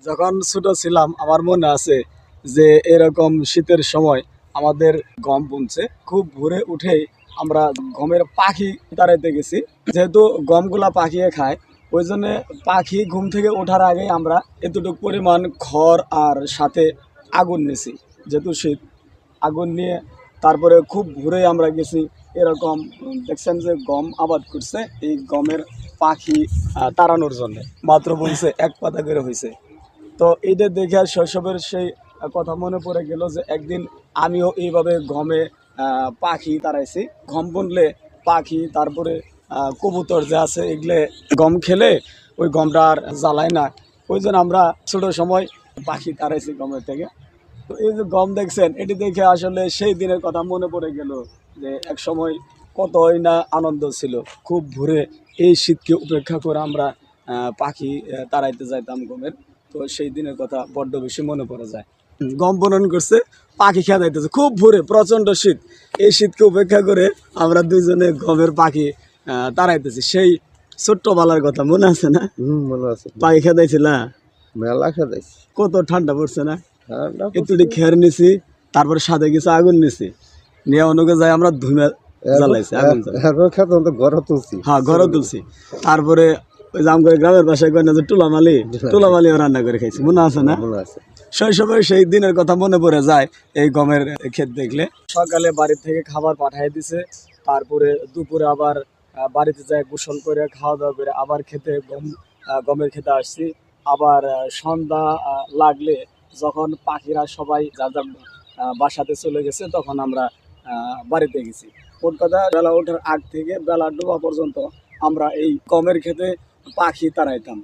যখন ছোট ছিলাম আমার মনে আছে যে এরকম শীতের সময় আমাদের গম বুনছে, খুব ভোরে উঠেই আমরা গমের পাখি তাড়াইতে গেছি। যেহেতু গমগুলা পাখিয়ে খায়, ওই জন্য পাখি ঘুম থেকে ওঠার আগেই আমরা এতটুকু পরিমাণ খড় আর সাথে আগুন নিয়েছি। যেহেতু শীত, আগুন নিয়ে তারপরে খুব ভোরে আমরা গেছি। এরকম দেখছেন যে গম আবাদ করছে, এই গমের পাখি তাড়ানোর জন্য মাত্র বলছে এক পাতা করে হয়েছে। তো এইটা দেখে আর শৈশবের সেই কথা মনে পড়ে গেল যে একদিন আমিও এইভাবে গমে পাখি তাড়াইছি। গম বুনলে পাখি, তারপরে কবুতর যে আছে, এগুলো গম খেলে ওই গমটা আর জ্বালায় না। ওই জন্য আমরা ছোটো সময় পাখি তাড়াইছি গমের থেকে। তো এই যে গম দেখছেন, এটি দেখে আসলে সেই দিনের কথা মনে পড়ে গেল যে এক সময় কতই না আনন্দ ছিল। খুব ভোরে এই শীতকে উপেক্ষা করে আমরা পাখি তাড়াইতে যাইতাম গমের। তো সেই দিনের কথা বড্ড বেশি মনে পড়ে যায়। গম বুনন করছে, পাখি খেয়া যাইতেছে খুব ভোরে, প্রচণ্ড শীত। এই শীতকে উপেক্ষা করে আমরা দুইজনে গমের পাখি তাড়াইতেছি। সেই ছোট্টবেলার কথা মনে আছে না? মনে আছে। পাখি খেদাইছিল, মেলা খেলাইছি। কত ঠান্ডা পড়ছে না? একটু খের নিছি, তারপরে সাথে কিছু আগুন নিছি, নিয়ে অনুকে যাই আমরা ধুমে জ্বালাইছি, আগুন ঘরে তুলছি। হ্যাঁ, ঘরে তুলছি। তারপরে ওই যে আমাদের গ্রামের বাসায় কয় না যে টুলামালিও রান্না করে খাইছি, মনে আছে না? মনে আছে। শৈশবের সেই দিনের কথা মনে পড়ে যায় এই গমের ক্ষেত দেখলে। সকালে বাড়ি থেকে খাবার পাঠিয়ে দিছে, তারপরে দুপুরে আবার বাড়িতে যাই গোসল করে খাওয়া দাওয়া করে আবার খেতে গমের খেতে আসছি। আবার সন্ধ্যা লাগলে যখন পাখিরা সবাই যার যার বাসাতে চলে গেছে, তখন আমরা বাড়িতে গেছি। মোট কথা বেলা ওঠার আগ থেকে বেলা ডোবা পর্যন্ত আমরা এই গমের খেতে পাখি তাড়াইতাম।